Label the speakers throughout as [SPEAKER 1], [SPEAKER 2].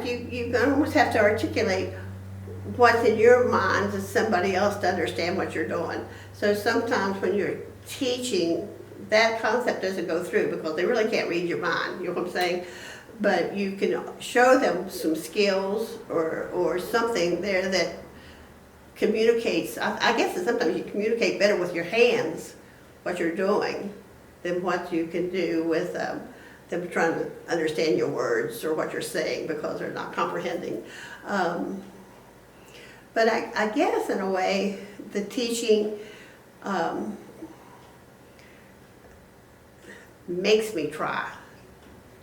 [SPEAKER 1] you almost have to articulate what's in your mind to somebody else to understand what you're doing. So sometimes when you're teaching, that concept doesn't go through because they really can't read your mind, you know what I'm saying? But you can show them some skills or something there that communicates. I guess that sometimes you communicate better with your hands what you're doing than what you can do with them trying to understand your words or what you're saying because they're not comprehending. But I guess in a way the teaching makes me try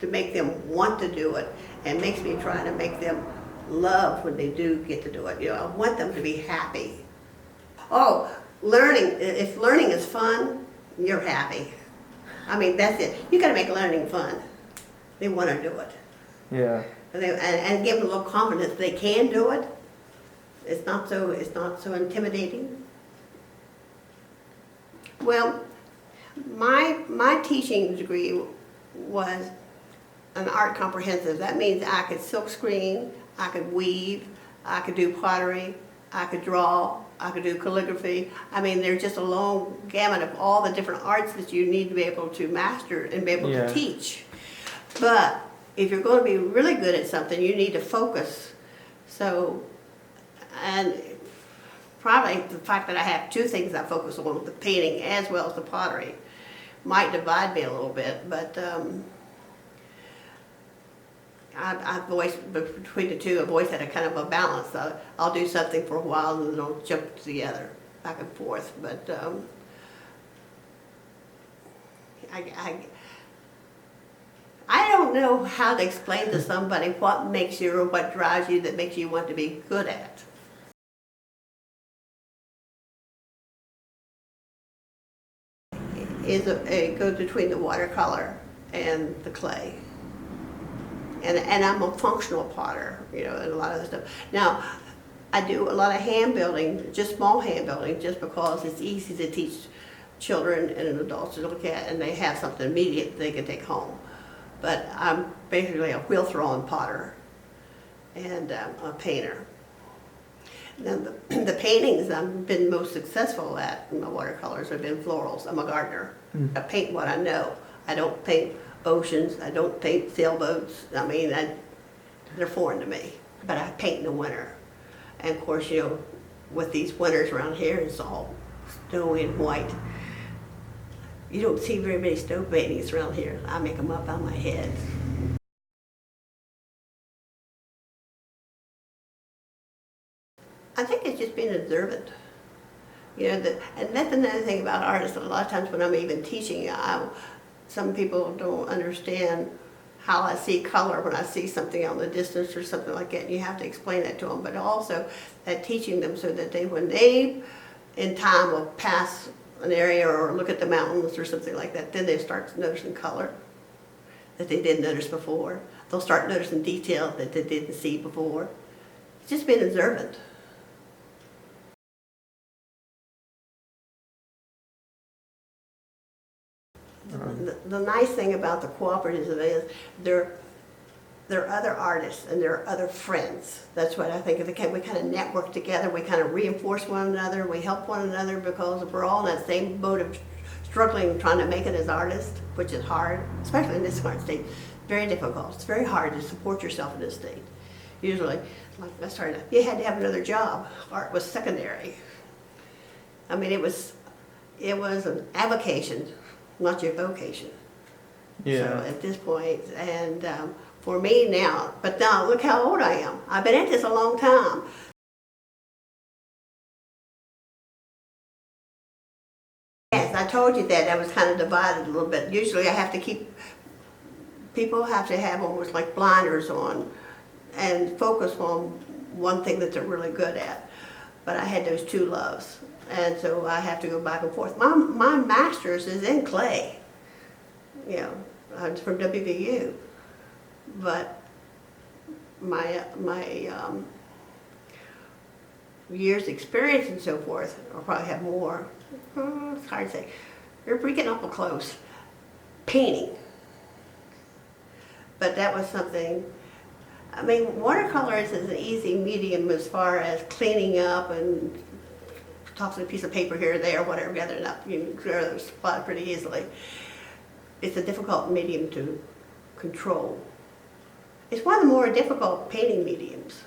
[SPEAKER 1] to make them want to do it, and makes me try to make them love when they do get to do it. You know, I want them to be happy. Oh, learning, if learning is fun, you're happy. I mean, that's it. You got to make learning fun. They want to do it.
[SPEAKER 2] Yeah.
[SPEAKER 1] And give them a little confidence they can do it. It's not so intimidating. Well, my teaching degree was an art comprehensive. That means I could silk screen, I could weave, I could do pottery, I could draw, I could do calligraphy. I mean, there's just a long gamut of all the different arts that you need to be able to master and be able to teach. But if you're going to be really good at something, you need to focus. So, and probably the fact that I have two things I focus on, the painting as well as the pottery, might divide me a little bit, but I've always, between the two, I've always had a kind of a balance. I'll do something for a while and then I'll jump to the other, back and forth. But I don't know how to explain to somebody what makes you or what drives you that makes you want to be good at. It goes between the watercolor and the clay. And I'm a functional potter, you know, and a lot of the stuff. Now, I do a lot of hand building, just small hand building, just because it's easy to teach children and adults to look at, and they have something immediate they can take home. But I'm basically a wheel-throwing potter and a painter. Now, the paintings I've been most successful at in my watercolors have been florals. I'm a gardener. I paint what I know. I don't paint oceans. I don't paint sailboats. I mean, they're foreign to me. But I paint in the winter. And of course, you know, with these winters around here, it's all snowy and white. You don't see very many snow paintings around here. I make them up on my head. I think it's just being observant. You know, and that's another thing about artists. A lot of times when I'm even teaching, some people don't understand how I see color when I see something out in the distance or something like that, and you have to explain that to them. But also that teaching them so that when they in time will pass an area or look at the mountains or something like that, then they start noticing color that they didn't notice before. They'll start noticing detail that they didn't see before. It's just being observant. The nice thing about the cooperative is there are other artists and there are other friends. That's what I think of. We kind of network together, we kind of reinforce one another, we help one another because we're all in that same boat of struggling, trying to make it as artists, which is hard, especially in this current state. Very difficult. It's very hard to support yourself in this state. Usually, like I started, you had to have another job. Art was secondary. I mean, it was an avocation, not your vocation.
[SPEAKER 2] Yeah.
[SPEAKER 1] So at this point, and for me now, but now look how old I am. I've been at this a long time. Yes, I told you that I was kind of divided a little bit. Usually I have to people have to have almost like blinders on and focus on one thing that they're really good at. But I had those two loves. And so I have to go back and forth. My master's is in clay. You know, I'm from WVU. But my years experience and so forth, I'll probably have more. It's hard to say. You're freaking awful close. Painting. But that was something, I mean, watercolors is an easy medium as far as cleaning up and tossing a piece of paper here or there, whatever, gathering up, you can clear the spot pretty easily. It's a difficult medium to control. It's one of the more difficult painting mediums.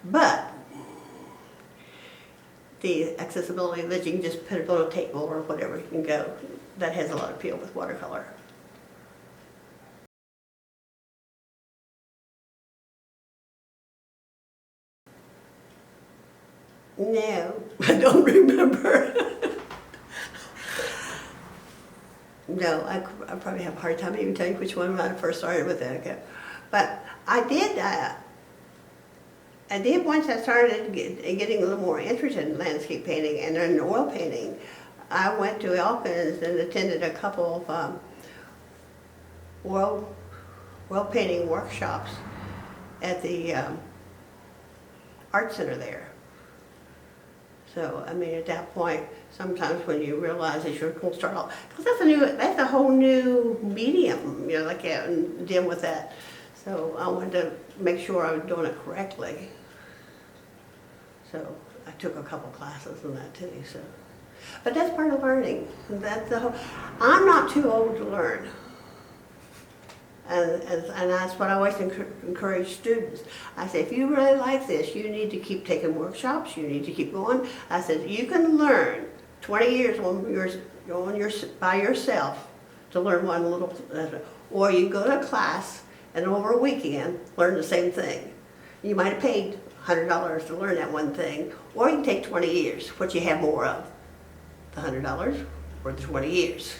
[SPEAKER 1] But the accessibility that you can just put it on a table or whatever you can go, that has a lot of appeal with watercolor. No, I don't remember. No, I probably have a hard time even telling you which one when I first started with that. But I did once I started getting a little more interested in landscape painting and in oil painting. I went to Elkins and attended a couple of oil painting workshops at the art center there. So, I mean, at that point, sometimes when you realize that you're going to start off, because that's a whole new medium, you know, like and deal with that. So I wanted to make sure I was doing it correctly. So I took a couple classes in that too. So, but that's part of learning. That's the whole. I'm not too old to learn. And that's what I always encourage students. I say, if you really like this, you need to keep taking workshops, you need to keep going. I said, you can learn 20 years by yourself to learn one little, or you go to a class and over a weekend learn the same thing. You might have paid $100 to learn that one thing, or you can take 20 years, what you have more of, the $100 or the 20 years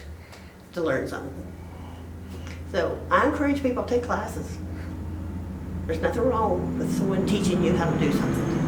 [SPEAKER 1] to learn something. So I encourage people to take classes. There's nothing wrong with someone teaching you how to do something.